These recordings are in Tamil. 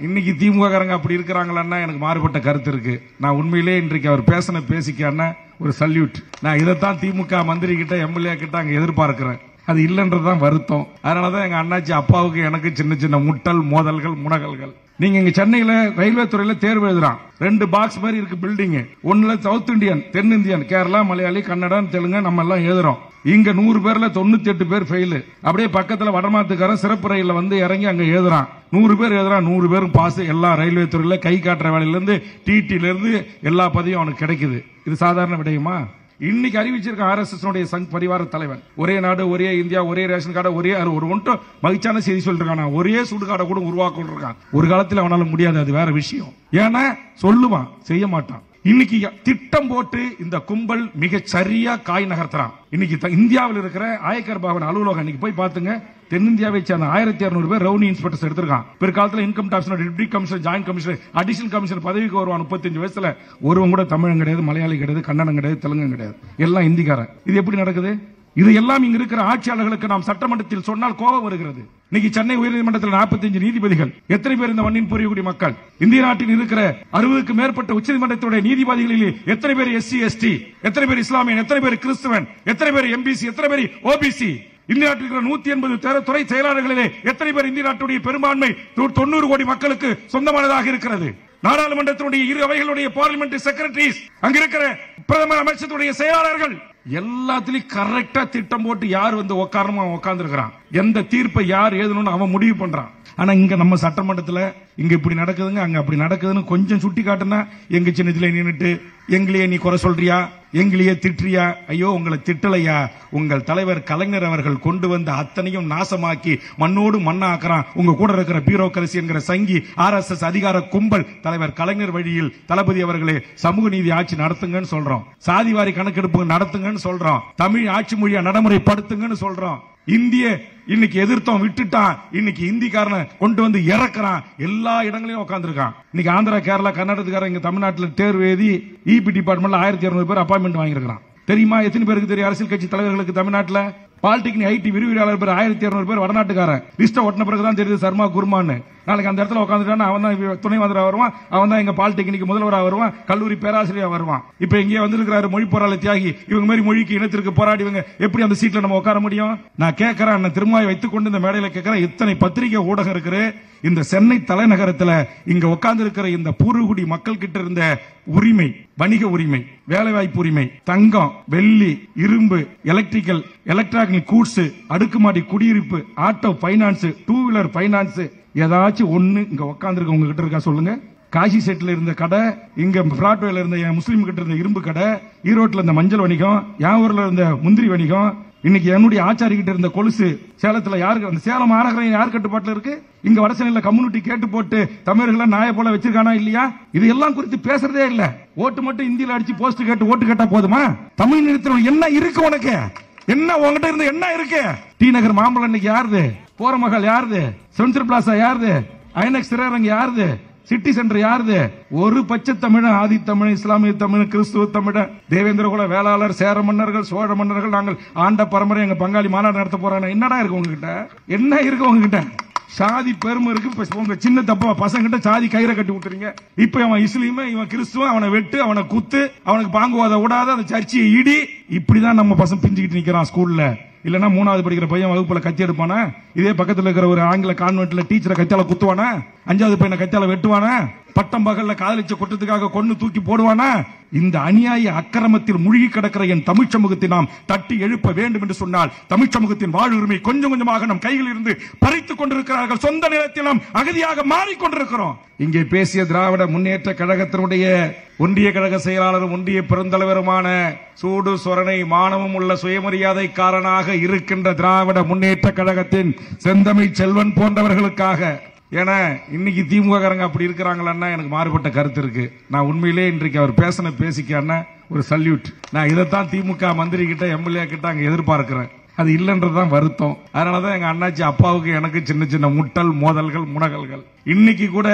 இன்னைக்கு திமுக காரங்க அப்படி இருக்கிறாங்களா எனக்கு மாறுபட்ட கருத்து இருக்கு. நான் உண்மையிலே இன்றைக்கு அவர் பேசின பேசிக்கான ஒரு சல்யூட். நான் இதைத்தான் திமுக மந்திரி கிட்ட எம்எல்ஏ கிட்ட அங்க எதிர்பார்க்கிறேன். அது இல்லன்றதுதான் வருத்தம். அதனாலதான் எங்க அண்ணாச்சி அப்பாவுக்கு எனக்கு சின்ன சின்ன முட்டல் மோதல்கள் முனகல்கள். நீங்க இங்க சென்னையில ரயில்வே துறையில தேர்வு எழுதுறான். 2 பாக்ஸ் மாதிரி இருக்கு பில்டிங். ஒண்ணுல சவுத் இந்தியன், தென் இந்தியன், கேரளா, மலையாளி, கன்னடம், தெலுங்கு நம்ம எல்லாம் எழுதுறோம். இங்க 100 பேர்ல 98 பேர் ஃபெயில். அப்படியே பக்கத்துல வடமாத்துக்காரன் சிறப்பு ரயில்ல வந்து இறங்கி அங்க எழுதுறான். 100 பேர் எழுதுறான், 100 பேரும் பாஸ். எல்லா ரயில்வே துறையில கை காட்டுற வேலையில இருந்து டிடில இருந்து எல்லா பதவியும் அவனுக்கு கிடைக்குது. இது சாதாரண விடயமா? இன்னைக்கு அறிவிச்சிருக்க ஆர்எஸ்எஸ் சங் பரிவார தலைவன் ஒரே நாடு, ஒரே இந்தியா, ஒரே ரேஷன் கார்டு, ஒரே ஒரு ஒன்றும் மகிழ்ச்சியான செய்தி சொல்லிருக்கான். ஒரே சுடுகாடை கூட உருவாக்க இருக்கான். ஒரு காலத்தில் அவனால முடியாது, அது வேற விஷயம். ஏன்னா சொல்லுவான், செய்ய மாட்டான். இன்னைக்கு திட்டம் போட்டு இந்த கும்பல் மிக சரியா காய் நகர்த்துறான். இன்னைக்கு இந்தியாவில் இருக்கிற ஆயக்கர் பவன் அலுவலகம் இன்னைக்கு போய் பாத்துங்க. தென்னிந்தியாவை சேர்ந்த 1200 பேர் ரெவன்யூ இன்ஸ்பெக்டர்ஸ் எடுத்திருக்கான். பிற்காலத்தில் income tax deputy commissioner, joint commissioner, additional commissioner பதவிக்கு வருவான். 35 வயசுல ஒருவன் கூட தமிழன் கிடையாது, மலையாளி கிடையாது, கன்னடம் கிடையாது, தெலுங்கு கிடையாது, எல்லாம் இந்திக்காரன். இது எப்படி நடக்குது? இது எல்லாம் இங்க இருக்கிற ஆட்சியாளர்களுக்கு நாம் சட்டமன்றத்தில் சொன்னால் கோபம் வருகிறது. இன்னைக்கு சென்னை உயர்நீதிமன்றத்தில் 45 நீதிபதிகள். எத்தனை பேர் இந்த மண்ணின் புரியக்கூடிய மக்கள்? இந்திய நாட்டில் இருக்கிற 60க்கும் மேற்பட்ட உச்சநீதிமன்றத்துடைய நீதிபதிகளில் எத்தனை பேர் எஸ்சி எஸ்டி, எத்தனை பேர் இஸ்லாமியன், எத்தனை பேர் கிறிஸ்துவன், எத்தனை பேர் எம்பிசி, எத்தனை பேர் ஓபிசி? இந்திய நாட்டில் இருக்கிற 180 துறை செயலாளர்களிலே எத்தனை பேர் இந்திய நாட்டுடைய பெரும்பான்மை 90 கோடி மக்களுக்கு சொந்தமானதாக இருக்கிறது? நாடாளுமன்றத்தினுடைய இரு அவைகளுடைய பார்லிமெண்ட் செக்ரட்டரிஸ், அங்க இருக்கிற பிரதமர் அமைச்சருடைய செயலாளர்கள் எல்லாத்திலையும் கரெக்டா திட்டம் போட்டு யார் வந்து உட்காரணுமோ அவன் உட்கார்ந்து இருக்கிறான். எந்த தீர்ப்பை யார் எழுதணும்னு அவன் முடிவு பண்றான். ஆனா இங்க நம்ம சட்டமன்றத்தில் இங்க இப்படி நடக்குதுங்க, அங்க அப்படி நடக்குதுன்னு கொஞ்சம் சுட்டி காட்டுனா எங்க சின்னத்துல நின்னுட்டு எங்களையே நீ குறை சொல்றியா, எங்களையே திட்டுறியா? ஐயோ, உங்களை திட்டலையா? உங்கள் தலைவர் கலைஞர் அவர்கள் கொண்டு வந்த அத்தனையும் நாசமாக்கி மண்ணோடு மண்ணாக்குறான். உங்க கூட இருக்கிற பியூரோகிரசி என்கிற சங்கி ஆர்எஸ்எஸ் அதிகார கும்பல் தலைவர் கலைஞர் வழியில் தளபதி அவர்களே சமூக நீதி ஆட்சி நடத்துங்கன்னு சொல்றோம். சாதிவாரி கணக்கெடுப்பு நடத்துங்கன்னு சொல்றோம். தமிழ் ஆட்சி மொழியா நடைமுறைப்படுத்துங்கன்னு சொல்றோம். இந்திய இன்னைக்கு எதிர்த்தோம், விட்டுட்டான். இன்னைக்கு இந்திக்காரனை கொண்டு வந்து இறக்குறான். எல்லா இடங்களையும் உட்கார்ந்துருக்கான். இன்னைக்கு ஆந்திரா, கேரளா, கர்நாடகக்காரன் இங்க தமிழ்நாட்டில் தேர்வு எழுதி இபி டிபார்ட்மெண்ட்ல 1200 பேர் அப்பாயின்மெண்ட் வாங்கியிருக்கான். தெரியுமா? எத்தனை பேருக்கு தெரியும்? அரசியல் கட்சி தலைவர்களுக்கு தமிழ்நாட்டில் பாலிடெக்னிக் ஐடி விரிவுரையாளர் பேர் 1200 பேர் வடநாட்டுக்காரன். லிஸ்ட் ஒட்டின பிறகுதான் தெரியுது சர்மா குருமான்னு. நாளைக்கு அந்த இடத்துல உட்காந்துட்டான். அவன் தான் துணை மந்திரா வருவான், அவன் தான் எங்க பாலிடெக்னிக் முதல்வராக வருவான், கல்லூரி பேராசிரியர் வருவான். இப்ப இங்கே வந்திருக்கிறாரு மொழி போராளி தியாகி. இவங்க மாதிரி மொழிக்கு இனத்திற்கு போராடிவங்க எப்படி அந்த சீட்ல நம்ம உட்கார முடியும்? நான் கேட்கிறேன், திருமாவை வைத்துக் கொண்டு இந்த மேடையில கேட்கிறேன், இத்தனை பத்திரிகை ஊடகம் இருக்கு. இந்த சென்னை தலைநகரத்தில் இங்க உட்கார்ந்து இருக்கிற இந்த பூர்வகுடி மக்கள் கிட்ட இருந்த உரிமை, வணிக உரிமை, வேலைவாய்ப்பு உரிமை, தங்கம், வெள்ளி, இரும்பு, எலக்ட்ரிக்கல், எலக்ட்ரானிக் கூட்ஸ், அடுக்குமாடி குடியிருப்பு, ஆட்டோ பைனான்ஸ், 2 வீலர் பைனான்ஸ், ஏதாச்சும் ஒண்ணு இங்க உட்கார்ந்து இருக்க உங்க கிட்ட இருக்கா சொல்லுங்க? காசி செட்ல இருந்த கடை, இங்க பிராட்வேல இருந்த முஸ்லீம் கிட்ட இருந்த இரும்பு கடை, ஈரோட்ல இருந்த மஞ்சள் வணிகம், யாவூர்ல இருந்த முந்திரி வணிகம், இன்னைக்கு என்னுடைய ஆச்சாரி கிட்ட இருந்த கொலுசு சேலத்துல யாருக்கு? அந்த சேலம் மாநகரம் யார் கட்டுப்பாட்டுல இருக்கு? இங்க வடசென்னையில கம்யூனிட்டி கேட்டு போட்டு தமிழர்களை நாய போல வச்சிருக்கானா இல்லையா? இது எல்லாம் குறித்து பேசுறதே இல்ல. ஓட்டு மட்டும் இந்தியில அடிச்சு போஸ்ட் கேட்டு ஓட்டு கேட்டா போதுமா? தமிழ் நிறுத்தம் என்ன இருக்கு உனக்கு? என்ன உங்ககிட்ட இருந்து என்ன இருக்கு? டி நகர் மாம்பழம் இன்னைக்கு யாருது? போரமகள் யாருது? சென்ட்ரல் பிளாசா யாருது? ஐநெக்ஸ் திரையரங்கு யாருது? சிட்டி சென்டர் யாருது? ஒரு பச்சை தமிழன், ஆதி தமிழ், இஸ்லாமிய தமிழ், கிறிஸ்துவ தமிழன், தேவேந்திர குல வேளாளர், சேர மன்னர்கள், சோழ மன்னர்கள், நாங்கள் ஆண்ட பரம்பரை, எங்க பங்காளி மாநாடு நடத்த போறாங்க. என்னடா இருக்கு உங்ககிட்ட? என்ன இருக்கு உங்ககிட்ட? சாதி பெருமை இருக்கு. உங்க சின்ன தப்பா பசங்கிட்ட சாதி கயிறை கட்டி விட்டுறீங்க. இப்ப அவன் இஸ்லீம், இவன் கிறிஸ்துவ, அவனை வெட்டு, அவனை குத்து, அவனுக்கு பாங்குவாத விடாத, அந்த சர்ச்சையை இடி. இப்படிதான் நம்ம பசங்க பிஞ்சுக்கிட்டு நிக்கிறான் ஸ்கூல்ல. இல்லன்னா 3வது படிக்கிற பையன் வகுப்புல கத்தி எடுப்பானா? இதே பக்கத்துல இருக்கிற ஒரு ஆங்கில கான்வென்ட்ல டீச்சரை கத்தியால குத்துவானா? 5வது பையனை கத்தியால வெட்டுவானா? பட்டம் பகல்ல காதலிச்ச குற்றத்துக்காக கொண்டு தூக்கி போடுவானா? இந்த அநியாய அக்கிரமத்தில் மூழ்கி கிடக்கிற என் தமிழ் சமூகத்தை நாம் தட்டி எழுப்ப வேண்டும் என்று சொன்னால் தமிழ் சமூகத்தின் வாழ்வுரிமை கொஞ்சம் கொஞ்சமாக நம் கைகளில் இருந்து பறித்துக் கொண்டிருக்கிறார்கள். சொந்த நிலத்தில் நாம் அகதியாக மாறிக்கொண்டிருக்கிறோம். இங்கே பேசிய திராவிட முன்னேற்ற கழகத்தினுடைய ஒன்றிய கழக செயலாளரும் ஒன்றிய பெருந்தலைவருமான சூடு சொரணை மானமும் உள்ள சுயமரியாதைக்காரனாக இருக்கின்ற திராவிட முன்னேற்ற கழகத்தின் செந்தமிழ் செல்வன் போன்றவர்களுக்காக, ஏன்னா இன்னைக்கு திமுக காரங்க அப்படி இருக்கிறாங்களா எனக்கு மாறுபட்ட கருத்து இருக்கு. நான் உண்மையிலே இன்றைக்கு அவர் பேசின பேசிக்கான ஒரு சல்யூட். நான் இதைத்தான் திமுக மந்திரி கிட்ட எம்எல்ஏ கிட்ட அங்க எதிர்பார்க்கிறேன். அது இல்லன்றதுதான் வருத்தம். அதனாலதான் எங்க அண்ணாச்சி அப்பாவுக்கு எனக்கு சின்ன சின்ன முட்டல் மோதல்கள் முனகல்கள். இன்னைக்கு கூட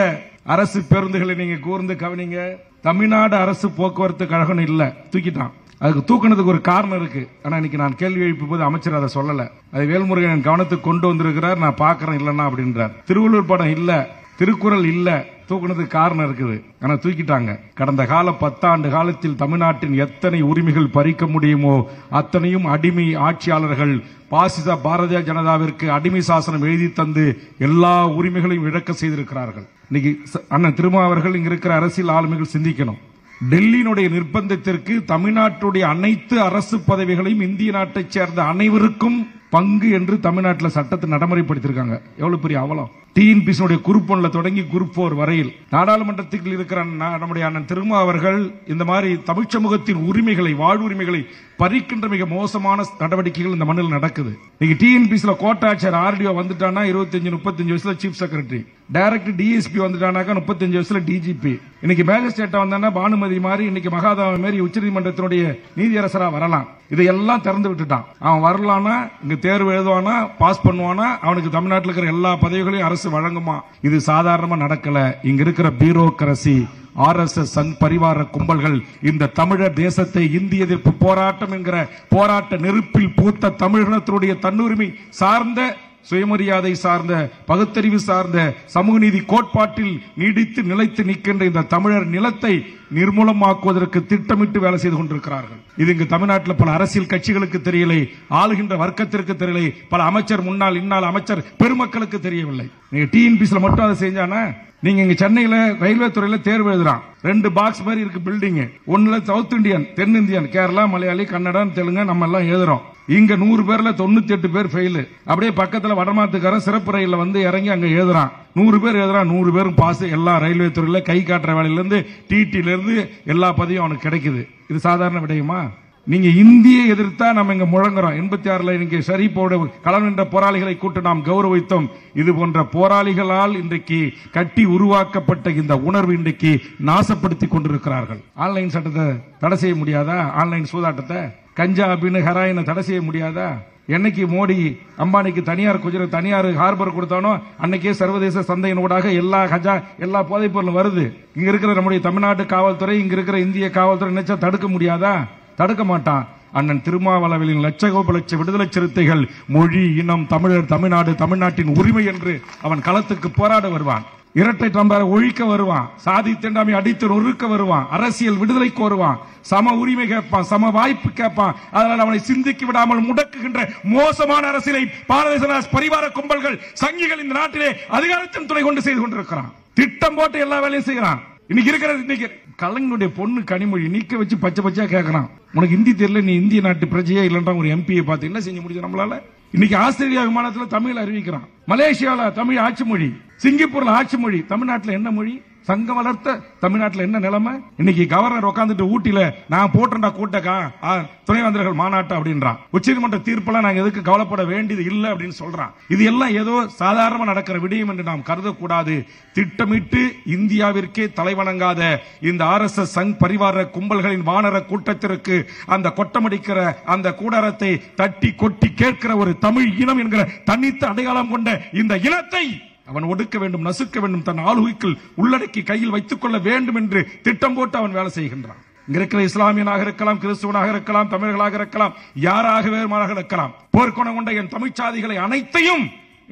அரசு பேருந்துகளை நீங்க கூர்ந்து கவனிங்க. தமிழ்நாடு அரசு போக்குவரத்து கழகம் இல்ல, தூக்கிட்டான். அதுக்கு தூக்கினதுக்கு ஒரு காரணம் இருக்கு. ஆனா இன்னைக்கு நான் கேள்வி எழுப்பும் போது அமைச்சர் அதை சொல்லல. அது வேல்முருகன் கவனத்துக்கு கொண்டு வந்திருக்கிறார். நான் பாக்குறேன் இல்லன்னா அப்படின்றார். திருவள்ளூர் படம் இல்ல, திருக்குறள் இல்ல, தூக்குனதுக்கு காரணம் இருக்குது, ஆனா தூக்கிட்டாங்க. கடந்த கால 10 ஆண்டு காலத்தில் தமிழ்நாட்டின் எத்தனை உரிமைகள் பறிக்க முடியுமோ அத்தனையும் அடிமை ஆட்சியாளர்கள் பாசிச பாரதிய ஜனதாவிற்கு அடிமை சாசனம் எழுதி தந்து எல்லா உரிமைகளையும் இழக்க செய்திருக்கிறார்கள். இன்னைக்கு அண்ணன் திருமாவர்கள் இங்க இருக்கிற அரசியல் ஆளுமைகள் சிந்திக்கணும். டெல்லியினுடைய நிர்பந்தத்திற்கு தமிழ்நாட்டுடைய அனைத்து அரசு பதவிகளையும் இந்திய நாட்டைச் சேர்ந்த அனைவருக்கும் பங்கு என்று தமிழ்நாட்டில் சட்டத்தை நடைமுறைப்படுத்திருக்காங்க. எவ்வளவு பெரிய அவலம்! டிஎன்பிசி குரூப் 1 தொடங்கி குரூப் 4 வரையில் நாடாளுமன்றத்தில் இருக்கிற நம்முடைய அண்ணன் திருமாவர்கள் இந்த மாதிரி தமிழ் சமூகத்தின் உரிமைகளை, வாழ்வுரிமைகளை பறிக்கின்ற மிக மோசமான நடவடிக்கைகள் இந்த மண்ணில் நடக்குது. இன்னைக்கு டிஎன்பிசி கோட்டாட்சியர் ஆர்டிஓ வந்துட்டானா 25-35 வயசுல சீஃப் செக்ரட்டரி, டைரக்ட் டிஎஸ்பி வந்துட்டானாக்கா 35 வயசுல டிஜிபி. இன்னைக்கு மேஜிஸ்ட்ரேட்டா வந்தானா பானுமதி மாதிரி, இன்னைக்கு மகாதாவ மாதிரி உச்சநீதிமன்றத்தினுடைய நீதியரசரா வரலாம். இதையெல்லாம் திறந்து விட்டுட்டான். அவன் வரலானா, இங்க தேர்வு எழுதுவானா, பாஸ் பண்ணுவானா, அவனுக்கு தமிழ்நாட்டில் இருக்கிற எல்லா பதவிகளையும் அரசு வழங்குமா. இது சாதாரணமா நடக்கல. இங்க இருக்கிற பியூரோகிரசி, ஆர்எஸ்எஸ் சங் பரிவார கும்பல்கள் இந்த தமிழர் தேசத்தை இந்திய எதிர்ப்பு போராட்டம் என்கிற போராட்ட நெருப்பில் பூத்த தமிழினத்தினுடைய தன்னுரிமை சார்ந்த, சுயமரியாதை சார்ந்த, பகுத்தறிவு சார்ந்த, சமூக நீதி கோட்பாட்டில் நீடித்து நிலைத்து நிற்கின்ற இந்த தமிழர் நிலத்தை நிர்மூலமாக்குவதற்கு திட்டமிட்டு வேலை செய்து கொண்டிருக்கிறார்கள். இது இங்கு தமிழ்நாட்டில் பல அரசியல் கட்சிகளுக்கு தெரியலை, ஆளுகின்ற வர்க்கத்திற்கு தெரியலை, பல அமைச்சர் முன்னாள் இன்னாள் அமைச்சர் பெருமக்களுக்கு தெரியவில்லை. நீங்க டிஎன்பிசில மட்டும் அதை செஞ்சானா, நீங்க இங்க சென்னையில ரயில்வே துறையில தேர்வு எழுதுறான், 2 பாக்ஸ் மாதிரி இருக்கு பில்டிங். ஒண்ணுல சவுத் இந்தியன், தென் இந்தியன், கேரளா, மலையாளி, கன்னடம், தெலுங்கு நம்ம எல்லாம் எழுதுறோம். இங்க 100 பேர்ல 98 பேர் ஃபெயில். அப்படியே பக்கத்துல வடமாத்துக்காரன் சிறப்பு ரயில்ல வந்து இறங்கி அங்க எழுதுறான், 100 பேர் எழுதுறான், 100 பேரும் பாஸ். எல்லா ரயில்வே துறையில கை காட்டுற வேலையில இருந்து டிடில இருந்து எல்லா பதவியும் அவனுக்கு கிடைக்குது. இது சாதாரண விடயமா? நீங்க இந்தியை எதிர்த்தா நம்ம இங்க முழங்குறோம். 86ல இன்றைக்கு ஷரீஃபோட களம் நின்ற போராளிகளை கூட்டு நாம் கௌரவித்தோம். இது போன்ற போராளிகளால் இன்றைக்கு கட்டி உருவாக்கப்பட்ட இந்த உணர்வு இன்றைக்கு நாசப்படுத்தி கொண்டிருக்கிறார்கள். ஆன்லைன் சட்டத்தை தடை செய்ய முடியாதா? ஆன்லைன் சூதாட்டத்தை, கஞ்சா அப்படின்னு ஹெராயினை தடை செய்ய முடியாதா? என்னைக்கு மோடி அம்பானிக்கு தனியார் ஹார்பர் கொடுத்தானோ அன்னைக்கே சர்வதேச சந்தையினூடாக எல்லா போதைப் பொருளும் வருது. இங்க இருக்கிற நம்முடைய தமிழ்நாட்டு காவல்துறை, இங்க இருக்கிற இந்திய காவல்துறை நினைச்சா தடுக்க முடியாதா? தடுக்க மாட்டான். அண்ணன் திருமாவளவனின் லட்ச விடுதலை சிறுத்தைகள் மொழி, இனம், தமிழர், தமிழ்நாடு, தமிழ்நாட்டின் உரிமை என்று அவன் களத்துக்கு போராட வருவான். இரட்டை டம்பரை ஒழிக்க வருவான், சாதி தீண்டாமை அடித்து நொறுக்க வருவான், அரசியல் விடுதலைக்கு வருவான், சம உரிமை கேட்பான், சம வாய்ப்பு கேட்பான். அதனால் அவனை சிந்திக்க விடாமல் முடக்குகின்ற மோசமான அரசியலை பாரதிய பரிவார கும்பல்கள், சங்கிகள் இந்த நாட்டிலே அதிகாரத்தின் துணை கொண்டு செய்து கொண்டிருக்கிறான். திட்டம் போட்டு எல்லா வேலையும் செய்யறான். இன்னைக்கு கலைஞனுடைய பொண்ணு கனிமொழி நீக்க வச்சு பச்சையா கேட்கறான், உனக்கு ஹிந்தி தெரியல, நீ இந்திய நாட்டு பிரஜையே இல்லைன்ற ஒரு எம்பியை பார்த்து என்ன செஞ்சு முடிஞ்சு நம்மளால? இன்னைக்கு ஆஸ்திரேலியா விமானத்தில் தமிழ் அறிவிக்கிறான், மலேசியால தமிழ் ஆட்சி மொழி, சிங்கப்பூர்ல ஆட்சி மொழி. தமிழ்நாட்டில் என்ன மொழி? சங்கம் வளர்த்த தமிழ்நாட்டில் என்ன நிலைமை? இன்னைக்கு கவர்னர் உட்காந்துட்டு ஊட்டில நான் போட்டா கூட்டக்கா துணைவேந்தர்கள் மாநாட்டு அப்படின்றான். உச்சநீதிமன்ற தீர்ப்பெல்லாம் நாங்க எதுக்கு கவலைப்பட வேண்டியது இல்லை அப்படின்னு சொல்றான். இது எல்லாம் ஏதோ சாதாரணமா நடக்கிற விடயம் என்று நாம் கருதக்கூடாது. திட்டமிட்டு இந்தியாவிற்கே தலைவணங்காத இந்த ஆர்எஸ்எஸ் சங் பரிவார கும்பல்களின் வானர கூட்டத்திற்கு அந்த கொட்டமடிக்கிற அந்த கூடாரத்தை தட்டி கொட்டி கேட்கிற ஒரு தமிழ் இனம் என்கிற தனித்த அடையாளம் கொண்ட இந்த இனத்தை அவன் ஒடுக்க வேண்டும், நசுக்க வேண்டும், தன் ஆளுகைக்குள் உள்ளடக்கி கையில் வைத்துக் கொள்ள வேண்டும் என்று திட்டம் போட்டு அவன் வேலை செய்கின்றான். இங்க இருக்கிற இஸ்லாமியனாக இருக்கலாம், கிறிஸ்துவனாக இருக்கலாம், தமிழர்களாக இருக்கலாம், யாராக வேறுமானாக இருக்கலாம், போர்க்குணம் கொண்ட என் தமிழ் சாதிகளை அனைத்தையும்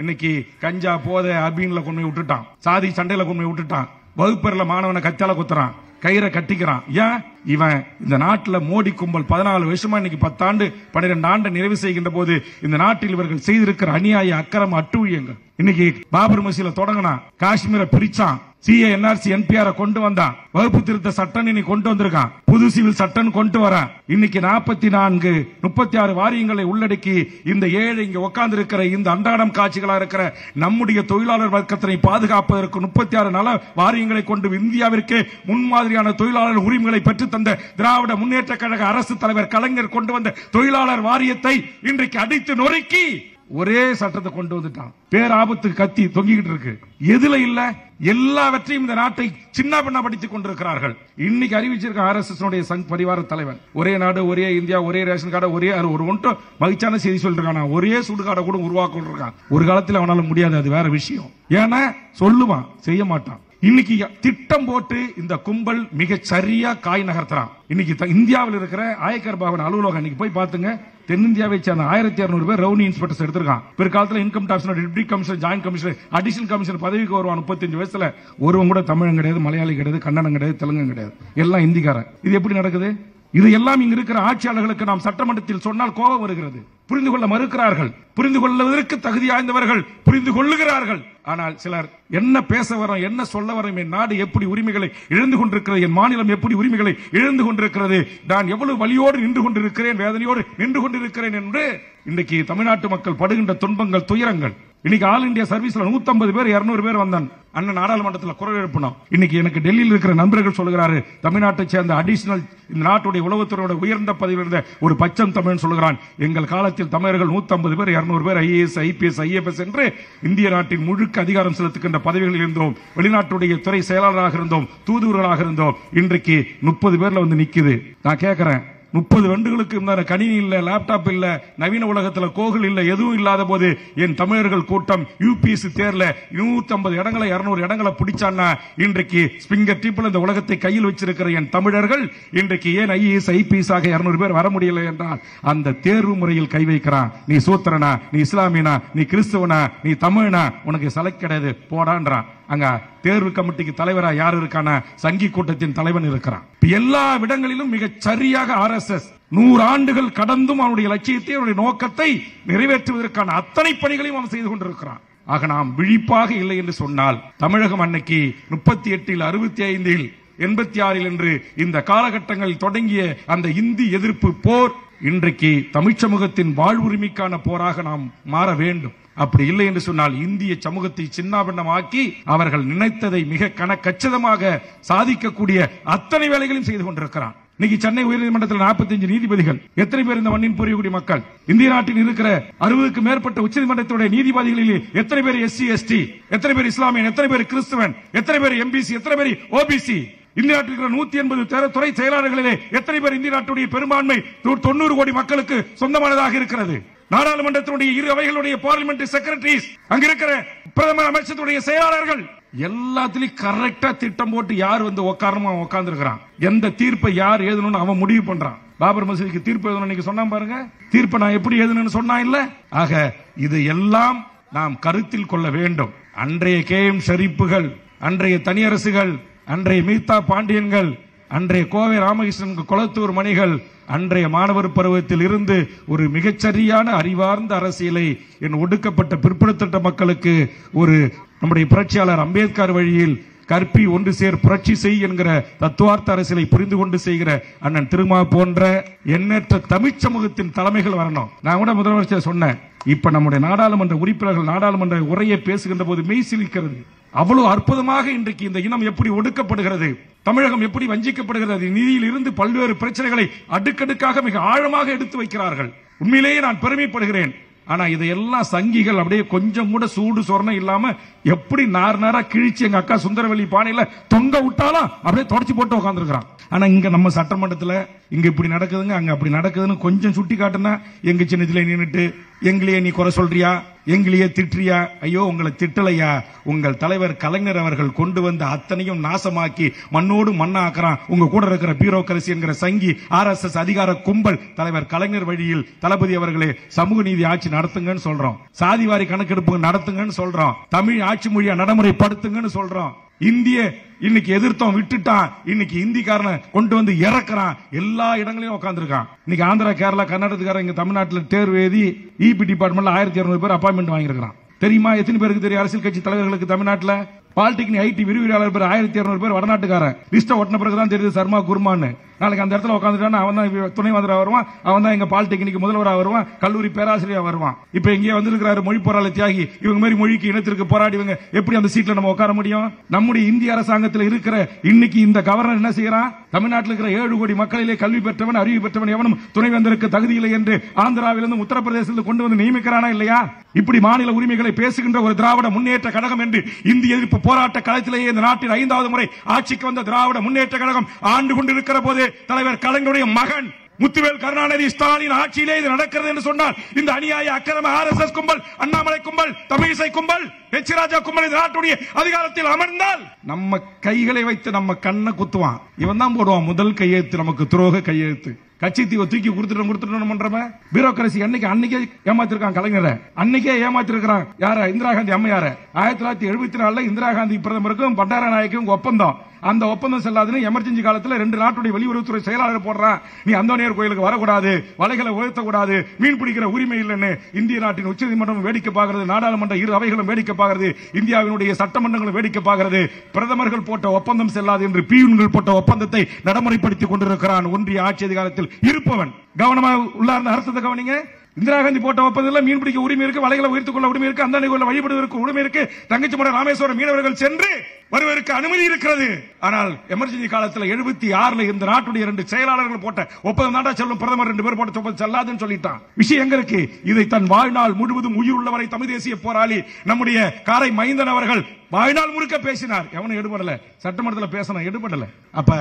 இன்னைக்கு கஞ்சா போதை அபீன்ல கொண்டு போய் விட்டுட்டான், சாதி சண்டையில கொண்டு போய் விட்டுட்டான், வகுப்பறையில மாணவனை கத்தால குத்துறான், கயிறை கட்டிக்கிறான். ஏன்? இவன் இந்த நாட்டில் மோடி கும்பல் 14 வருஷமா இன்னைக்கு 10 ஆண்டு 12 ஆண்டு நிறைவு செய்கின்ற போது இந்த நாட்டில் இவர்கள் செய்திருக்கிற அநியாய அக்கிரம அட்டூழியங்கள். இன்னைக்கு பாபர் மசீல தொடங்கினா, காஷ்மீரை பிரிச்சான், சிஏ என்ஆர்சி என்பிஆர் கொண்டு வந்தான், வகுப்பு திருத்த சட்டம் இன்னைக்கு கொண்டு வந்திருக்கான், புது சிவில் சட்டம் கொண்டு வர இன்னைக்கு 44 36 வாரியங்களை உள்ளடக்கி இந்த ஏழை இங்க உட்கார்ந்து இருக்கிற இந்த அன்றாடம் காட்சிகளா இருக்கிற நம்முடைய தொழிலாளர் வர்க்கத்தினை பாதுகாப்பதற்கு 36 நல வாரியங்களை கொண்டு இந்தியாவிற்கு முன்மாதிரியான தொழிலாளர் உரிமைகளை பெற்று தந்த திராவிட முன்னேற்ற கழக அரசு தலைவர் கலைஞர் கொண்டு வந்த தொழிலாளர் வாரியத்தை இன்றைக்கு அடித்து நொறுக்கி ஒரே சட்டத்தை கொண்டு வந்துட்டான். பேராபத்து கத்தி தொங்கிக்கிட்டு இருக்கு. எதுல இல்ல? எல்லாவற்றையும் இந்த நாட்டை சின்ன பின்னப்படுத்திக் கொண்டிருக்கிறார்கள். இன்னைக்கு அறிவிச்சிருக்க ஆர்எஸ்எஸ் சங் பரிவார தலைவன், ஒரே நாடு, ஒரே இந்தியா, ஒரே ரேஷன் கார்டு, ஒரே ஒரு ஒன்றும் மகிழ்ச்சியான செய்தி சொல்லிருக்கான். ஒரே சுடுகாடை கூட உருவாக்க இருக்கான். ஒரு காலத்தில் அவனால முடியாது, அது வேற விஷயம். ஏன்னா சொல்லுவான், செய்ய மாட்டான். இன்னைக்கு திட்டம் போட்டு இந்த கும்பல் மிக சரியா காய் நகர்த்துறான். இன்னைக்கு இந்தியாவில் இருக்கிற ஆயக்கர் பவன் அலுவலகம் இன்னைக்கு போய் பாத்துங்க, தென்னிந்தியாவை சேர்ந்த 1200 பேர் ரெவன்யூ இன்ஸ்பெக்டர்ஸ் எடுத்திருக்கான். பிற்காலத்தில் income tax deputy commissioner, joint commissioner, additional commissioner பதவிக்கு வருவான். 35 வயசுல ஒருவன் கூட தமிழன் கிடையாது, மலையாளி கிடையாது, கன்னடம் கிடையாது, தெலுங்கு கிடையாது, எல்லாம் இந்திக்காரன். இது எப்படி நடக்குது? இது எல்லாம் இங்க இருக்கிற ஆட்சியாளர்களுக்கு நாம் சட்டமன்றத்தில் சொன்னால் கோபம் வருகிறது. புரிந்து கொள்ள மறுக்கிறார்கள். புரிந்து கொள்வதற்கு தகுதி வாய்ந்தவர்கள் புரிந்து கொள்ளுகிறார்கள். ஆனால் சிலர் என்ன பேச வரோம், என்ன சொல்ல வரோம், என் நாடு எப்படி உரிமைகளை இழந்து கொண்டிருக்கிறது, என் மாநிலம் எப்படி உரிமைகளை இழந்து கொண்டிருக்கிறது, நான் எவ்வளவு வலியோடு நின்று கொண்டிருக்கிறேன், வேதனையோடு நின்று கொண்டிருக்கிறேன் என்று இன்றைக்கு தமிழ்நாட்டு மக்கள் படுகின்ற துன்பங்கள், துயரங்கள். இன்னைக்கு ஆல் இந்தியா சர்வீஸ்ல 150 பேர் 200 பேர் வந்தான். அண்ணன் நாடாளுமன்றத்தில் குரல் எழுப்பினோம். இன்னைக்கு எனக்கு டெல்லியில் இருக்கிற நண்பர்கள் சொல்கிறாரு, தமிழ்நாட்டை சேர்ந்த அடிஷனல் இந்த நாட்டுடைய உளவுத்துறையோட உயர்ந்த பதவியில் இருந்த ஒரு பச்சம் தமிழன் சொல்கிறான், எங்கள் காலத்தில் தமிழர்கள் 150 பேர் 200 பேர் IAS, IPS, IFS என்று இந்திய நாட்டின் முழுக்க அதிகாரம் செலுத்துகின்ற பதவிகளில் இருந்தோம். வெளிநாட்டுடைய துறை செயலாளராக இருந்தோம், தூதுவர்களாக இருந்தோம். இன்றைக்கு 30 பேர்ல வந்து நிக்குது. நான் கேட்கிறேன், 30 ஆண்டுகளுக்கு முன்னாடி கணினி இல்ல, லேப்டாப் இல்ல, நவீன உலகத்தில் கோவில் இல்ல, எதுவும் இல்லாத போது என் தமிழர்கள் கூட்டம் UPSC தேர்ல 150 இடங்களை 200 இடங்களை பிடிச்சான்னா இன்றைக்கு ஸ்பிங்கர் டிப்பில் இந்த உலகத்தை கையில் வச்சிருக்கிற என் தமிழர்கள் இன்றைக்கு ஏன் IAS, IPS ஆக 200 பேர் வர முடியல என்றால் அந்த தேர்வு முறையில் கை வைக்கிறான். நீ சூத்திரனா, நீ இஸ்லாமியனா, நீ கிறிஸ்தவனா, நீ தமிழனா, உனக்கு செலக்ட் கிடையாது போடான்றான். அங்க தேர்வு கமிட்டிக்கு தலைவரா யார் இருக்கான? சங்கி கூட்டத்தின் தலைவன் இருக்கிறான். எல்லா இடங்களிலும் மிக சரியாக RSS 100 ஆண்டுகள் கடந்தும் அவனுடைய லட்சியத்தை, அவனுடைய நோக்கத்தை நிறைவேற்றுவதற்கான அத்தனை பணிகளையும் அவன் செய்து கொண்டிருக்கிறான். ஆக நாம் விழிப்பாக இல்லை என்று சொன்னால் தமிழகம் அன்னைக்கு 38, 65, 86 என்று இந்த காலகட்டங்களில் தொடங்கிய அந்த இந்தி எதிர்ப்பு போர் இன்றைக்கு தமிழ் சமூகத்தின் வாழ்வுரிமைக்கான போராக நாம் மாற வேண்டும். அப்படி இல்லை என்று சொன்னால் இந்திய சமூகத்தை சின்னாபின்னமாக்கி அவர்கள் நினைத்ததை மிக கச்சிதமாக சாதிக்கக்கூடிய அத்தனை வேலைகளையும் செய்து கொண்டிருக்கிறான். இன்னைக்கு சென்னை உயர்நீதிமன்றத்தில் 45 நீதிபதிகள். எத்தனை பேர் இந்த மண்ணின் புரியக்கூடிய மக்கள்? இந்திய நாட்டில் இருக்கிற 60க்கும் மேற்பட்ட உச்சநீதிமன்றத்துடைய நீதிபதிகளில் எத்தனை பேர் SC, ST, எத்தனை பேர் இஸ்லாமியன், எத்தனை பேர் கிறிஸ்தவன், எத்தனை பேர் MBC, எத்தனை பேர் OBC? இந்திய நாட்டில் இருக்கிற 180 துறை செயலாளர்களிலே எத்தனை பேர் இந்திய நாட்டுடைய பெரும்பான்மை 90 கோடி மக்களுக்கு சொந்தமானதாக இருக்கிறது? நாடாளுமன்றத்தினுடைய இரு அவைகளுடைய பார்லிமெண்டரி செக்ரட்டரிஸ், அங்க இருக்கிற பிரதமர், அமைச்சருடைய செயலாளர்கள் எல்லாத்திலையும் கரெக்டா திட்டம் போட்டு யார் வந்து உட்காரணுமோ உட்கார்ந்து இருக்கிறான். எந்த தீர்ப்பை யார் எழுதணும்னு அவன் முடிவு பண்றான். பாபர் மசூதிக்கு தீர்ப்பு எழுதணும் நீங்க சொன்னா பாருங்க, தீர்ப்பை நான் எப்படி எழுதணும்னு சொன்னா இல்ல. ஆக இது எல்லாம் நாம் கருத்தில் கொள்ள வேண்டும். அன்றைய KM ஷரீப்புகள், அன்றைய தனியரசுகள், அன்றைய மீதா பாண்டியன்கள், அன்றைய கோவை ராமகிருஷ்ணன், குளத்தூர் மணிகள், அன்றைய மாணவர் பருவத்தில் இருந்து ஒரு மிகச்சரியான அறிவார்ந்த அரசியலை என் ஒடுக்கப்பட்ட பிற்படுத்தப்பட்ட மக்களுக்கு ஒரு நம்முடைய புரட்சியாளர் அம்பேத்கர் வழியில் கற்பி ஒன்று சேர் புரட்சி செய் என்கிற தத்துவார்த்த அரசியலை புரிந்து கொண்டு செய்கிற அண்ணன் திருமா போன்ற எண்ணற்ற தமிழ் சமூகத்தின் தலைமைகள் வரணும். நான் கூட முதலமைச்சர் சொன்னேன், இப்ப நம்முடைய நாடாளுமன்ற உறுப்பினர்கள் நாடாளுமன்ற உரையை பேசுகின்ற போது மெய் சிலிக்கிறது. அவ்வளவு அற்புதமாக இன்றைக்கு இந்த இனம் எப்படி ஒடுக்கப்படுகிறது, தமிழகம் எப்படி வஞ்சிக்கப்படுகிறது, நிதியில் இருந்து பல்வேறு பிரச்சனைகளை அடுக்கடுக்காக மிக ஆழமாக எடுத்து வைக்கிறார்கள். உண்மையிலேயே நான் பெருமைப்படுகிறேன். ஆனா இதையெல்லாம் சங்கிகள் அப்படியே கொஞ்சம் கூட சூடு சொரணம் இல்லாம எப்படி நாரா கிழிச்சு எங்க அக்கா சுந்தரவெளி பானையில தொங்க விட்டாலும் அப்படியே தொடச்சி போட்டு உட்காந்துருக்கான். ஆனா இங்க நம்ம சட்டமன்றத்தில் இங்க இப்படி நடக்குதுங்க, அங்க அப்படி நடக்குதுன்னு கொஞ்சம் சுட்டி காட்டுனா எங்க சின்னத்துல நின்னுட்டு எங்களையே நீ குறை சொல்றியா, எங்களையே திட்டுறியா? ஐயோ உங்களை திட்டலையா, உங்கள் தலைவர் கலைஞர் அவர்கள் கொண்டு வந்த அத்தனையும் நாசமாக்கி மண்ணோடு மண்ணாக்குறான் உங்க கூட இருக்கிற பியூரோக்ரசி என்கிற சங்கி RSS அதிகார கும்பல். தலைவர் கலைஞர் வழியில் தளபதி அவர்களே சமூக நீதி ஆட்சி நடத்துங்கன்னு சொல்றோம், சாதிவாரி கணக்கெடுப்பு நடத்துங்கன்னு சொல்றோம், தமிழ் ஆட்சி மொழியா நடைமுறைப்படுத்துங்கன்னு சொல்றோம். இந்திய இன்னைக்கு எதிர்த்தோம் விட்டுட்டான், இன்னைக்கு இந்திக்காரனை கொண்டு வந்து இறக்குறான், எல்லா இடங்களையும் உட்காந்துருக்கான். இன்னைக்கு ஆந்திரா, கேரளா, கர்நாடகக்காரன் இங்க தமிழ்நாட்டில் தேர்வு எழுதி EP டிபார்ட்மெண்ட்ல 1200 பேர் அப்பாயின்மெண்ட் வாங்கியிருக்கான். தெரியுமா? எத்தனை பேருக்கு தெரியும்? அரசியல் கட்சி தலைவர்களுக்கு தமிழ்நாட்டில் பாலிடெக்னிக் IT விரிவுரையாளர் பேர் 1200 பேர் வடநாட்டுக்காரன். லிஸ்ட் ஒட்டின பிறகுதான் தெரியுது சர்மா குருமான்னு. நாளைக்கு அந்த இடத்துல உட்காந்துட்டான், அவன் தான் துணை மந்திரா வருவான், அவன் தான் எங்க பாலிடெக்னிக் முதல்வராக வருவான், கல்லூரி பேராசிரியர் வருவான். இப்ப இங்கே வந்திருக்கிறாரு மொழி போராளி தியாகி. இவங்க மாதிரி மொழிக்கு இனத்திற்கு போராடிவங்க எப்படி அந்த சீட்ல நம்ம உட்கார முடியும்? நம்முடைய இந்திய அரசாங்கத்தில் இருக்கிற இன்னைக்கு இந்த கவர்னர் என்ன செய்யறான்? தமிழ்நாட்டில் இருக்கிற 7 கோடி மக்களிலே கல்வி பெற்றவன், அறிவு பெற்றவன் எவனும் துணைவேந்தருக்கு தகுதியில்லை என்று ஆந்திராவிலிருந்து உத்தரப்பிரதேசத்தில் கொண்டு வந்து நியமிக்கிறானா இல்லையா? இப்படி மாநில உரிமைகளை பேசுகின்ற ஒரு திராவிட முன்னேற்ற கழகம் என்று இந்திய எதிர்ப்பு போராட்ட களத்திலேயே இந்த நாட்டில் 5வது முறை ஆட்சிக்கு வந்த திராவிட முன்னேற்ற கழகம் ஆண்டு கொண்டிருக்கிற போது தலைவர் கலைஞருடைய மகன் முத்துவேல் கருணாநிதி ஸ்டாலின் ஆட்சியிலே இது நடக்கிறது என்று சொன்னால் இந்த அநியாய அக்கிரம RSS கும்பல், அண்ணாமலை கும்பல், தமிழிசை கும்பல், H. ராஜா கும்பல் இந்த நாட்டுடைய அதிகாரத்தில் அமர்ந்தால் நம்ம கைகளை வைத்து நம்ம கண்ணை குத்துவான். இவன் தான் போடுவான் முதல் கையெழுத்து, நமக்கு துரோக கையெழுத்து. கட்சி தீவை தூக்கி கொடுத்துட்டோம் பண்றவன் பியூரோகிரசி அன்னைக்கே ஏமாத்திருக்கான் கலைஞரை, அன்னைக்கே ஏமாத்திருக்கிறான் யார இந்திரா காந்தி அம்மையார. 1974 இந்திரா காந்தி பிரதமருக்கும் பண்டாரநாயக்கும் ஒப்பந்தம், அந்த ஒப்பந்தம் செல்லாதுன்னு எமர்ஜென்சி காலத்துல 2 நாட்டுடைய வெளியுறவுத்துறை செயலாளர் போடுறான், நீ அந்தோனியர் கோயிலுக்கு வரக்கூடாது, வலைகளை உயர்த்தக்கூடாது, மீன் பிடிக்கிற உரிமை இல்லைன்னு இந்திய நாட்டின் உச்சநீதிமன்றம் வேடிக்கை பார்க்கிறது, நாடாளுமன்ற இரு அவைகளும் வேடிக்கை பார்க்கிறது, இந்தியாவினுடைய சட்டமன்றங்களும் வேடிக்கை பார்க்கிறது. பிரதமர்கள் போட்ட ஒப்பந்தம் செல்லாது என்று பியூன்கள் போட்ட ஒப்பந்தத்தை நடைமுறைப்படுத்திக் கொண்டிருக்கிறான் ஒன்றிய ஆட்சி அதிகாரத்தில் இருப்பவன். கவனமாக உள்ளார்ந்த அரசு கவனிங்க. இந்திரா காந்தி போட்ட ஒப்பந்தத்தில் மீன் பிடிக்க உரிமை இருக்கு, வலைகளை உயர்த்துக் கொள்ள உரிமை இருக்கு, அந்த வழிபடுவதற்கு உரிமை இருக்கு, தங்கச்சி மடம் ராமேஸ்வரம் மீனவர்கள் சென்று வருவதற்கு அனுமதி இருக்கிறது. ஆனால் எமர்ஜென்சி காலத்தில் 76 இந்த நாட்டுடைய 2 செயலாளர்கள் போட்ட ஒப்பந்தம் தாண்டா செல்லும், பிரதமர் 2 பேர் போட்ட ஒப்பந்தம் செல்லாதுன்னு சொல்லிட்டான். விஷயம் எங்க இருக்கு? இதை தன் வாழ்நாள் முழுவதும் உயிர் உள்ளவரை தமிழ் தேசிய போராளி நம்முடைய காரை மைந்தன் அவர்கள் வாழ்நாள் முழுக்க பேசினார். எவனும் எடுபடல, சட்டமன்றத்தில் பேசின எடுபடல. அப்ப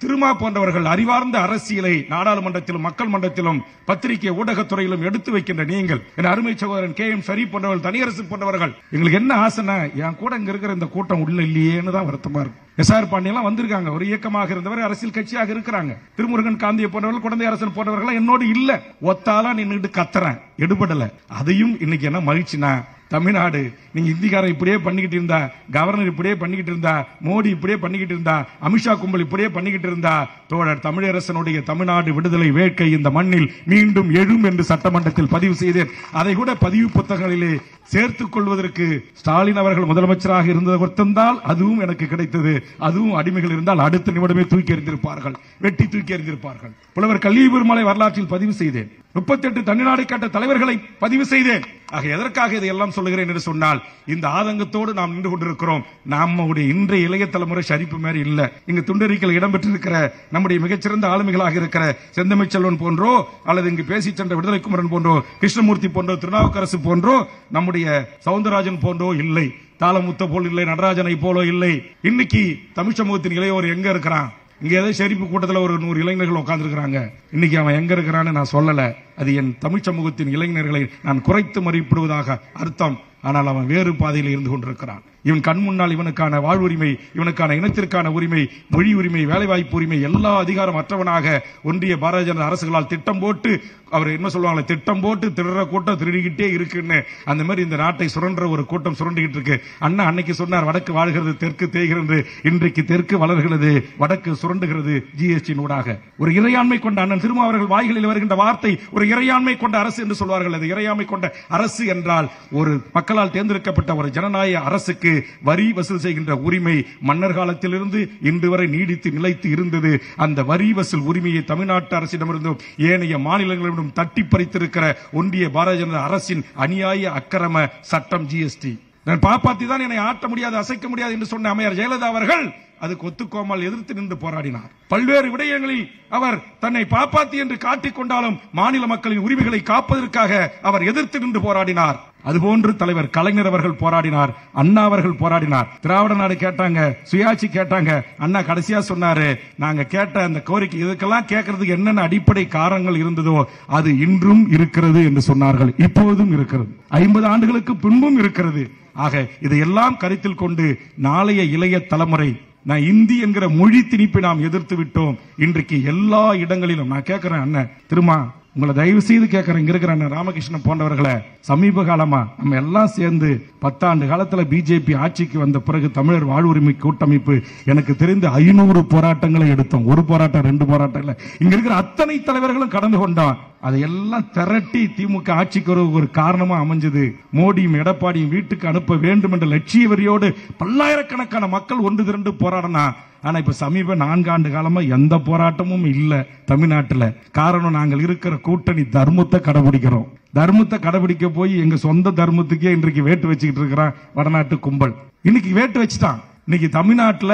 திருமா போன்றவர்கள் அறிவார்ந்த அரசியலை நாடாளுமன்றத்திலும் மக்கள் மன்றத்திலும் பத்திரிகை ஊடகத்துறையிலும் எடுத்து வைக்கின்ற நீங்கள், என் அருமை சகோதரன் KM ஷரீப் போன்றவர்கள், தனியரசு போன்றவர்கள், எங்களுக்கு என்ன ஆசைனா என் கூட இங்க இருக்கிற இந்த கூட்டம் உள்ள இல்லையேன்னு தான் வருத்தமா இருக்கு. SR பாண்டியெல்லாம் வந்திருக்காங்க, ஒரு இயக்கமாக இருந்தவர், அரசியல் கட்சியாக இருக்கிறாங்க. திருமுருகன் காந்தியை போன்றவர்கள், குழந்தை அரசன் போன்றவர்கள் என்னோடு இல்ல, ஒத்தாலா நின்றுட்டு கத்துறேன், எடுபடல. அதையும் இன்னைக்கு என்ன மகிழ்ச்சினா, தமிழ்நாடு நீங்க இந்திக்காரன் இப்படியே பண்ணிக்கிட்டு இருந்தா, கவர்னர் இப்படியே பண்ணிக்கிட்டு இருந்தா, மோடி இப்படியே பண்ணிக்கிட்டு இருந்தா, அமித்ஷா கும்பல் இப்படியே பண்ணிக்கிட்டு இருந்தா, தோழர் தமிழரசனுடைய தமிழ்நாடு விடுதலை வேட்கை இந்த மண்ணில் மீண்டும் எழும் என்று சட்டமன்றத்தில் பதிவு செய்தேன். அதை கூட பதிவு புத்தகங்களிலே சேர்த்துக் கொள்வதற்கு ஸ்டாலின் அவர்கள் முதலமைச்சராக இருந்தது ஒருத்தந்தால் அதுவும் எனக்கு கிடைத்தது. அதுவும் அடிமைகள் இருந்தால் அடுத்த நிமிடமே தூக்கி எறிந்திருப்பார்கள், வெட்டி தூக்கி எறிந்திருப்பார்கள். புலவர் கலியபெருமாளை வரலாற்றில் பதிவு செய்தேன். 38 தனிநாடு கட்ட தலைவர்களை பதிவு செய்தேன். ஆக எதற்காக இதையெல்லாம் சொல்லுகிறேன் என்று சொன்னால், இந்த ஆதங்கத்தோடு நாம் நின்று கொண்டிருக்கிறோம். நம்முடைய இன்றைய இளைய தலைமுறை ஷரீப்பு மாதிரி இல்ல. இங்கு துண்டறிக்கையில் இடம்பெற்றிருக்கிற நம்முடைய மிகச்சிறந்த ஆளுமைகளாக இருக்கிற செந்தமிழ் செல்வன் போன்றோ, அல்லது இங்கு பேசி சென்ற விடுதலை குமரன் போன்றோ, கிருஷ்ணமூர்த்தி போன்றோ, திருநாவுக்கரசு போன்றோ, நம்முடைய சவுந்தரராஜன் போன்றோ இல்லை, தாளமுத்த போல் இல்லை, நடராஜனை போலோ இல்லை. இன்னைக்கு தமிழ் சமூகத்தின் இளையோர் எங்க இருக்கிறான்? இங்க ஏதோ ஷெரீப் கூட்டத்தில் ஒரு 100 இளைஞர்கள் உட்கார்ந்து இருக்கிறாங்க. இன்னைக்கு அவன் எங்க இருக்கிறான்னு நான் சொல்லல. அது என் தமிழ் சமூகத்தின் இளைஞர்களை நான் குறைத்து மதிப்பிடுவதாக அர்த்தம். ஆனால் அவன் வேறு பாதையில் இருந்து கொண்டிருக்கிறான். இவன் கண் முன்னால் இவனுக்கான வாழ்வுரிமை, இவனுக்கான இனத்திற்கான உரிமை, மொழி உரிமை, வேலைவாய்ப்பு உரிமை, எல்லா அதிகாரம் அற்றவனாக ஒன்றிய பாரதிய ஜனதா அரசுகளால் திட்டம் போட்டு, அவர் என்ன சொல்லுவாங்க, திட்டம் போட்டு திருடுற கூட்டம் திருடிக்கிட்டே இருக்குன்னு, அந்த மாதிரி இந்த நாட்டை சுரண்ட ஒரு கூட்டம் சுரண்டிக்கிட்டு இருக்கு. அண்ணா அன்னைக்கு சொன்னார், வடக்கு வாழ்கிறது தெற்கு தேய்கிறது. இன்றைக்கு தெற்கு வளர்கிறது, வடக்கு சுரண்டுகிறது GST ஊடாக. ஒரு இறையாண்மை கொண்ட அண்ணன் திருமாவர்கள் வாய்களில் வருகின்ற வார்த்தை ஒரு இறையாண்மை கொண்ட அரசு என்று சொல்வார்கள். அது இறையாண்மை கொண்ட அரசு என்றால் ஒரு மக்களால் தேர்ந்தெடுக்கப்பட்ட ஒரு ஜனநாயக அரசுக்கு வரி வசூல் செய்கின்ற உரிமை மன்னர் காலத்திலிருந்து இன்று வரை நீடித்து நிலைத்து இருந்தது. அந்த வரி வசூல் உரிமையை தமிழ்நாட்டு அரசிடமிருந்தும் ஏனைய மாநிலங்களிடம் தட்டி பறித்திருக்கிற ஒன்றிய பாரதிய ஜனதா அரசின் அநியாய அக்கிரம சட்டம் GST. நான் பாப்பாத்தி தான் என்னை ஆட்ட முடியாது, அசைக்க முடியாது என்று சொன்ன அம்மையார் ஜெயலலிதா அவர்கள் அதுக்கு ஒத்துக்கோமல் எதிர்த்து நின்று போராடினார். பல்வேறு விடயங்களில் அவர் தன்னை பாப்பாத்தி என்று காட்டிக் கொண்டாலும் மாநில மக்களின் உரிமைகளை காப்பதற்காக அவர் எதிர்த்து நின்று போராடினார். அதுபோன்று தலைவர் கலைஞர் அவர்கள் போராடினார், அண்ணா அவர்கள் போராடினார். திராவிட நாடு கேட்டாங்க, சுயாட்சி கேட்டாங்க. அண்ணா கடைசியா சொன்னாரு, நாங்க கேட்ட அந்த கோரிக்கை இதுக்கெல்லாம் கேட்கறதுக்கு என்னென்ன அடிப்படை காரணங்கள் இருந்ததோ அது இன்றும் இருக்கிறது என்று சொன்னார்கள். இப்போதும் இருக்கிறது, 50 ஆண்டுகளுக்கு பின்பும் இருக்கிறது. ஆக இதையெல்லாம் கருத்தில் கொண்டு நாளைய இளைய தலைமுறை, நான் இந்தி என்கிற மொழி திணிப்பை நாம் எதிர்த்து விட்டோம். இன்றைக்கு எல்லா இடங்களிலும் நான் கேட்கிறேன், அண்ணன் திருமா உங்களை தயவு செய்து கேட்கிறேன், இங்க இருக்கிற அண்ணன் ராமகிருஷ்ணன் போன்றவர்களை, சமீப காலமா நம்ம எல்லாம் சேர்ந்து 10 ஆண்டு காலத்துல பிஜேபி ஆட்சிக்கு வந்த பிறகு தமிழர் வாழ்வுரிமை கூட்டமைப்பு எனக்கு தெரிந்து 500 போராட்டங்களை எடுத்தோம். ஒரு போராட்டம் 2 போராட்டம் இல்ல, இங்க இருக்கிற அத்தனை தலைவர்களும் கடந்து கொண்டோம். அதையெல்லாம் திரட்டி திமுக ஆட்சிக்கு ஒரு காரணமா அமைஞ்சது. மோடியும் எடப்பாடியும் வீட்டுக்கு அனுப்ப வேண்டும் என்ற லட்சிய வரியோடு பல்லாயிரக்கணக்கான மக்கள் ஒன்று திரண்டு போராடினா. ஆனா இப்ப சமீப 4 ஆண்டு காலமா எந்த போராட்டமும் இல்ல தமிழ்நாட்டுல. காரணம், நாங்கள் இருக்கிற கூட்டணி தர்மத்தை கடைபிடிக்கிறோம். தர்மத்தை கடைபிடிக்க போய் எங்க சொந்த தர்மத்துக்கே இன்றைக்கு வேட்டு வச்சுக்கிட்டு இருக்கிறான் வடநாட்டு கும்பல். இன்னைக்கு வேட்டு வச்சுட்டான். இன்னைக்கு தமிழ்நாட்டுல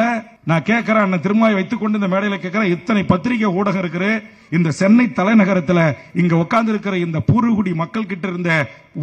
நான் கேட்கிறேன், அண்ணன் திருமாவை வைத்துக் கொண்டு இந்த மேடையில கேட்கிறேன், இத்தனை பத்திரிகை ஊடகம் இருக்கிற இந்த சென்னை தலைநகரத்துல இங்க உட்கார்ந்து இருக்கிற இந்த பூர்வகுடி மக்கள் கிட்ட இருந்த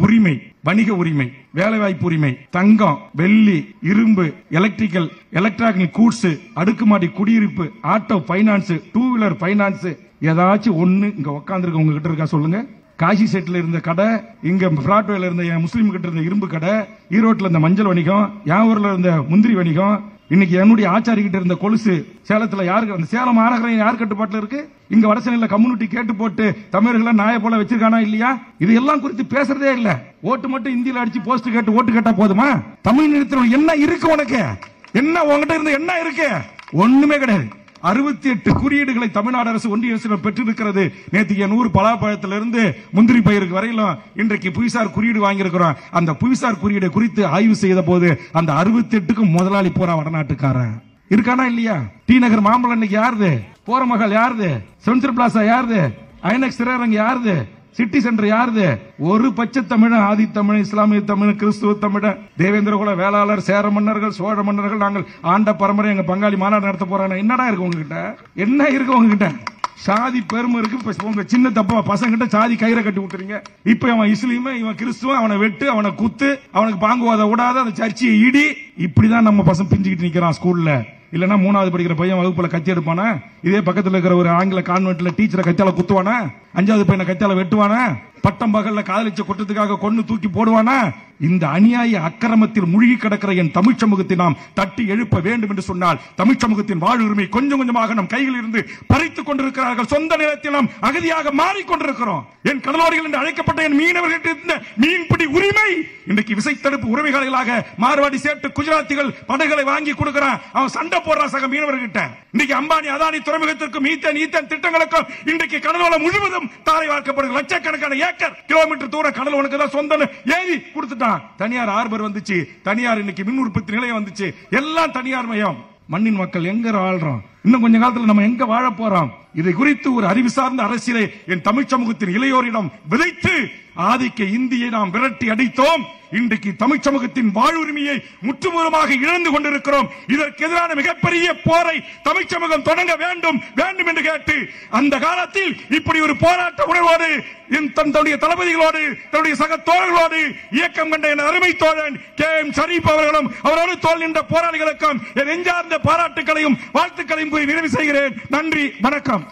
உரிமை, வணிக உரிமை, வேலைவாய்ப்பு உரிமை, தங்கம், வெள்ளி, இரும்பு, எலக்ட்ரிக்கல், எலக்ட்ரானிக் கூட்ஸ், அடுக்குமாடி குடியிருப்பு, ஆட்டோ பைனான்ஸ், 2 வீலர் பைனான்ஸ், ஏதாச்சும் ஒண்ணு இங்க உட்கார்ந்து இருக்க உங்க கிட்ட இருக்கா சொல்லுங்க. காசி செட்ல இருந்த கடை, இங்க பிராட்வேல இருந்த முஸ்லீம் கிட்ட இருந்த இரும்பு கடை, ஈரோட்ல இருந்த மஞ்சள் வணிகம், யாவூர்ல இருந்த முந்திரி வணிகம், இன்னைக்கு என்னுடைய ஆச்சாரி கிட்ட இருந்த கொலுசு சேலத்துல யாருக்கு, அந்த சேலம் மாநகரம் யார் கட்டுப்பாட்டுல இருக்கு? இங்க வடசென்னையில கம்யூனிட்டி கேட்டு போட்டு தமிழர்களை நாய போல வச்சிருக்கானா இல்லையா? இது எல்லாம் குறித்து பேசுறதே இல்ல. ஓட்டு மட்டும் இந்தியில அடிச்சு போஸ்ட் கேட்டு ஓட்டு கேட்டா போதுமா? தமிழ் நிறுத்தம் என்ன இருக்கு உனக்கு? என்ன உங்ககிட்ட இருந்து என்ன இருக்கு? ஒண்ணுமே கிடையாது. 68 குறியீடுகளை தமிழ்நாடு அரசு ஒன்றிய அரசு பெற்றிருக்கிறது. நேற்று 100 பலாப்பழத்திலிருந்து முந்திரி பயிருக்கு வரையிலும் இன்றைக்கு புவிசார் குறியீடு வாங்கியிருக்கிறோம். அந்த புவிசார் குறியீடு குறித்து ஆய்வு செய்த போது அந்த 68க்கும் முதலாளி போறா வடநாட்டுக்காரன் இருக்கானா இல்லையா? டி நகர் மாம்பழம் இன்னைக்கு யாருது? போரமகள் யாருது? சென்ட்ரல் பிளாசா யாருது? ஐநெக்ஸ் திரையரங்கு யாருது? சிட்டி சென்டர் யாருது? ஒரு பச்சை தமிழ், ஆதி தமிழ், இஸ்லாமிய தமிழ், கிறிஸ்துவ தமிழ், தேவேந்திர குல வேளாளர், சேர மன்னர்கள், சோழ மன்னர்கள், நாங்கள் ஆண்ட பரம்பரை, எங்க பங்காளி மாநாடு நடத்த போறாங்க. என்னடா இருக்கு உங்ககிட்ட? என்ன இருக்கு உங்ககிட்ட? சாதி பெருமை இருக்கு. உங்க சின்ன தப்பா பசங்கிட்ட சாதி கயிறை கட்டி விட்டுறீங்க. இப்ப அவன் இஸ்லீம், இவன் கிறிஸ்துவ, அவனை வெட்டு, அவனை குத்து, அவனுக்கு பாங்குவாத விடாத, அந்த சர்ச்சையை இடி. இப்படிதான் நம்ம பசங்க பிஞ்சுக்கிட்டு நிக்கிறான் ஸ்கூல்ல. இல்லன்னா 3வது படிக்கிற பையன் வகுப்புல கத்தி எடுப்பானா? இதே பக்கத்துல இருக்கிற ஒரு ஆங்கில கான்வென்ட்ல டீச்சரை கத்தியால குத்துவானா? 5வது பையனை கத்தியால வெட்டுவானா? பட்டம் பகல்ல காதலிச்ச குற்றத்துக்காக கொண்டு தூக்கி போடுவானா? இந்த அநியாய அக்கிரமத்தில் மூழ்கி கிடக்கிற என் தமிழ் சமூகத்தை நாம் தட்டி எழுப்ப வேண்டும் என்று சொன்னால் தமிழ் சமூகத்தின் வாழ்வுரிமை கொஞ்சம் கொஞ்சமாக நம் கையில் இருந்து பறித்துக் கொண்டிருக்கிறார்கள். சொந்த நிலத்தில் நாம் அகதியாக மாறிக்கொண்டிருக்கிறோம். என் கடலோடிகள் என்று அழைக்கப்பட்ட என் மீனவர்கள் இருந்த மீன்பிடி உரிமை இன்றைக்கு விசைத்தடுப்பு உரிமைகளாக மார்வாடி சேட்டு குஜராத்திகள் படகுகளை வாங்கி கொடுக்கிறான். அவன் சண்டை போடுறான் சக மீனவர்கிட்ட. இன்றைக்கு அம்பானி அதானி துறைமுகத்திற்கும் ஈத்தன் திட்டங்களுக்கும் இன்றைக்கு கடலோரம் முழுவதும் தாரை வார்க்கப்படுகிறது. லட்சக்கணக்கான ஏக்கர் கிலோமீட்டர் தூர கடல் உனக்கு தான் சொந்த ஏறி கொடுத்துட்டான். தனியார் ஹார்பர் வந்துச்சு, தனியார் இன்னைக்கு மின் உற்பத்தி நிலையம் வந்துச்சு, எல்லாம் தனியார் மயம். மண்ணின் மக்கள் எங்க வாழ்றோம்? இன்னும் கொஞ்ச காலத்தில் நம்ம எங்க வாழ போறோம்? இதை குறித்து ஒரு அறிவு சார்ந்த அரசியலை என் தமிழ் சமூகத்தின் இளையோரிடம் விதைத்து ஆதிக்க இந்தியை நாம் விரட்டி அடித்தோம். இன்றைக்கு தமிழ் சமூகத்தின் வாழ்வுரிமையை முற்றுமுழுமாக இழந்து கொண்டிருக்கிறோம். இதற்கு எதிரான மிகப்பெரிய போரை தமிழ் சமூகம் தொடங்க வேண்டும் வேண்டும் என்று கேட்டு அந்த காலத்தில் இப்படி ஒரு போராட்ட உணர்வோடு தன்னுடைய தளபதிகளோடு தன்னுடைய சக தோழர்களோடு இயக்கம் கண்ட என் அருமை தோழன் KM ஷரீப் அவர்களும் அவரோடு தோல் நின்ற போராளிகளுக்கும் என் நெஞ்சார்ந்த பாராட்டுகளையும் வாழ்த்துக்களையும் கூறி நிறைவு செய்கிறேன். நன்றி, வணக்கம்.